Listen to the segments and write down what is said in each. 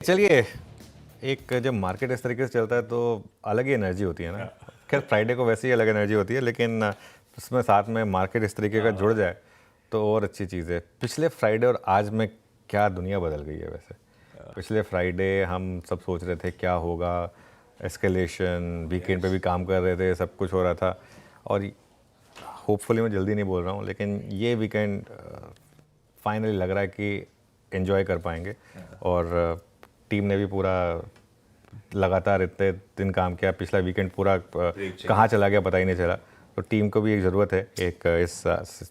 चलिए, एक जब मार्केट इस तरीके से चलता है तो अलग ही एनर्जी होती है ना। खैर फ्राइडे को वैसे ही अलग एनर्जी होती है, लेकिन उसमें साथ में मार्केट इस तरीके का जुड़ जाए तो और अच्छी चीज़ है। पिछले फ्राइडे और आज में क्या दुनिया बदल गई है वैसे। पिछले फ्राइडे हम सब सोच रहे थे क्या होगा, एस्केलेशन, वीकेंड पे भी काम कर रहे थे, सब कुछ हो रहा था। और होपफुली मैं जल्दी नहीं बोल रहा हूँ, लेकिन ये वीकेंड फाइनली लग रहा है कि एंजॉय कर पाएंगे। और टीम ने भी पूरा लगातार इतने दिन काम किया, पिछला वीकेंड पूरा कहाँ चला गया पता ही नहीं चला। तो टीम को भी एक ज़रूरत है एक इस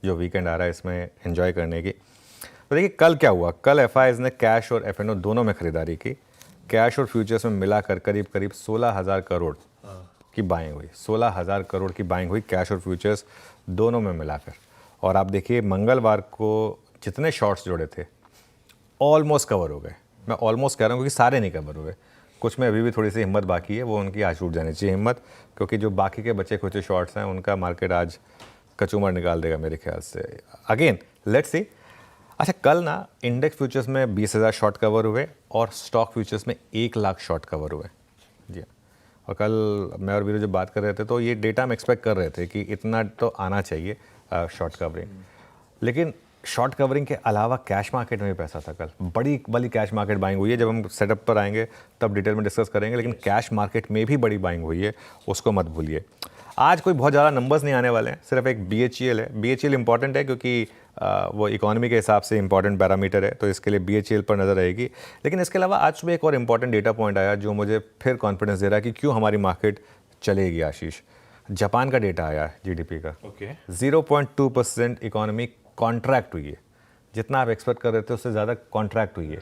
जो वीकेंड आ रहा है इसमें एंजॉय करने की। तो देखिए कल क्या हुआ। कल एफआईआईज़ ने कैश और एफएनओ दोनों में ख़रीदारी की। कैश और फ्यूचर्स में मिलाकर करीब करीब 16,000 करोड़ की बाइंग हुई। 16,000 करोड़ की बाइंग हुई कैश और फ्यूचर्स दोनों में मिलाकर। और आप देखिए मंगलवार को जितने शॉर्ट्स जोड़े थे ऑलमोस्ट कवर हो गए। मैं ऑलमोस्ट कह रहा हूँ क्योंकि सारे नहीं कवर हुए, कुछ में अभी भी थोड़ी सी हिम्मत बाकी है, वो उनकी आज टूट जानी चाहिए हिम्मत, क्योंकि जो बाकी के बचे कुछ शॉर्ट्स हैं उनका मार्केट आज कचूमर निकाल देगा मेरे ख्याल से। Again let's see. अच्छा, कल ना इंडेक्स फ्यूचर्स में 20,000 शॉर्ट कवर हुए और स्टॉक फ्यूचर्स में 1 लाख शॉर्ट कवर हुए। जी। और कल मैं और वीरू जब बात कर रहे थे तो ये डेटा हम एक्सपेक्ट कर रहे थे कि इतना तो आना चाहिए शॉर्ट कवरिंग। लेकिन शॉर्ट कवरिंग के अलावा कैश मार्केट में भी पैसा था कल। बड़ी वाली कैश मार्केट बाइंग हुई है, जब हम सेटअप पर आएंगे तब डिटेल में डिस्कस करेंगे, लेकिन कैश मार्केट में भी बड़ी बाइंग हुई है, उसको मत भूलिए। आज कोई बहुत ज़्यादा नंबर्स नहीं आने वाले हैं, सिर्फ एक BHEL है। BHEL इंपॉर्टेंट है क्योंकि वो इकोनॉमी के हिसाब से इंपॉर्टेंट पैरामीटर है, तो इसके लिए BHEL पर नज़र रहेगी। लेकिन इसके अलावा आज सुबह एक और इंपॉर्टेंट डेटा पॉइंट आया जो मुझे फिर कॉन्फिडेंस दे रहा है कि क्यों हमारी मार्केट चलेगी। आशीष, जापान का डेटा आया है GDP का। 0.2% इकोनॉमी कॉन्ट्रैक्ट हुई है। जितना आप एक्सपेक्ट कर रहे थे उससे ज़्यादा कॉन्ट्रैक्ट हुई है।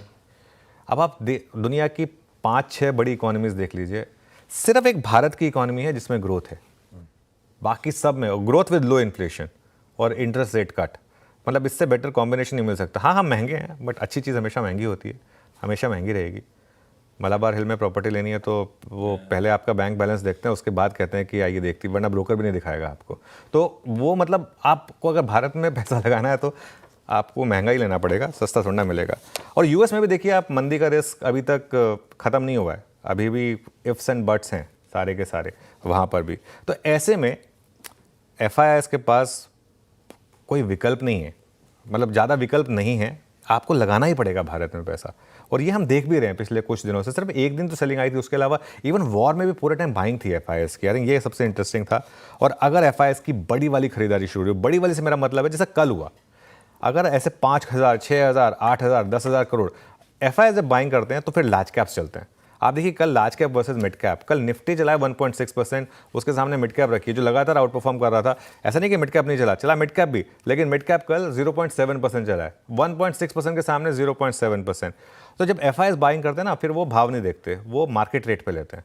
अब आप दुनिया की 5-6 बड़ी इकोनॉमीज़ देख लीजिए, सिर्फ एक भारत की इकोनॉमी है जिसमें ग्रोथ है, बाकी सब में ग्रोथ विद लो इन्फ्लेशन और इंटरेस्ट रेट कट। मतलब इससे बेटर कॉम्बिनेशन नहीं मिल सकता। हाँ, हम महंगे हैं, बट अच्छी चीज़ हमेशा महंगी होती है, हमेशा महंगी रहेगी। मलाबार हिल में प्रॉपर्टी लेनी है तो वो पहले आपका बैंक बैलेंस देखते हैं, उसके बाद कहते हैं कि आइए देखती, वरना ब्रोकर भी नहीं दिखाएगा आपको। तो वो मतलब आपको अगर भारत में पैसा लगाना है तो आपको महंगा ही लेना पड़ेगा, सस्ता थोड़ा मिलेगा। और यूएस में भी देखिए आप, मंदी का रिस्क अभी तक ख़त्म नहीं हुआ है, अभी भी इफ्स एंड बट्स हैं सारे के सारे वहाँ पर भी। तो ऐसे में एफआईआईज़ के पास कोई विकल्प नहीं है, मतलब ज़्यादा विकल्प नहीं है, आपको लगाना ही पड़ेगा भारत में पैसा। और ये हम देख भी रहे हैं पिछले कुछ दिनों से। सिर्फ एक दिन तो सेलिंग आई थी, उसके अलावा इवन वॉर में भी पूरे टाइम बाइंग थी एफआईआईज़ की। आई थिंक ये सबसे इंटरेस्टिंग था। और अगर एफआईआईज़ की बड़ी वाली खरीदारी शुरू हुई, बड़ी वाली से मेरा मतलब है जैसे कल हुआ, अगर ऐसे 5,000, 6,000, 8,000, 10,000 करोड़ एफआईआई जब बाइंग करते हैं तो फिर लार्ज कैप्स चलते हैं। आप देखिए कल large cap versus mid cap, कल निफ्टी चला है 1.6%, उसके सामने मिड कैप रखी है जो लगातार आउट परफॉर्म कर रहा था। ऐसा नहीं कि मिड कैप नहीं चला, चला मिड कैप भी, लेकिन मिड कैप कल 0.7% चला है, 1.6% के सामने 0.7%। तो जब एफआईआई बाइंग करते हैं ना, फिर वो भाव नहीं देखते, वो मार्केट रेट पे लेते हैं।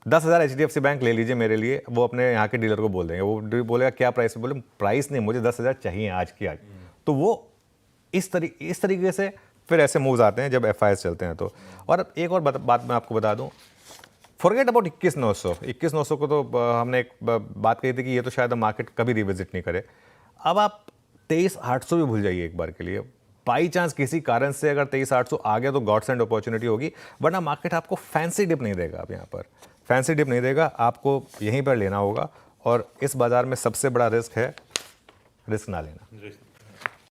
10,000 HDFC बैंक ले लीजिए मेरे लिए, वो अपने यहाँ के डीलर को बोल देंगे, वो बोलेगा क्या प्राइस है, बोले प्राइस नहीं, मुझे 10,000 चाहिए आज की आज। तो वो इस तरीके से फिर ऐसे मूव्स आते हैं जब एफआईआईज़ चलते हैं तो। और एक और बात मैं आपको बता दूं, फॉरगेट अबाउट 21,900 को तो हमने एक बात कही थी कि ये तो शायद मार्केट कभी रिविजिट नहीं करे। अब आप 23,800 भी भूल जाइए एक बार के लिए। बाई चांस किसी कारण से अगर 23,800 आ गया तो गॉड सेंड अपॉर्चुनिटी होगी, वरना मार्केट आपको फैंसी डिप नहीं देगा। अब यहाँ पर फैंसी डिप नहीं देगा, आपको यहीं पर लेना होगा। और इस बाजार में सबसे बड़ा रिस्क है रिस्क ना लेना।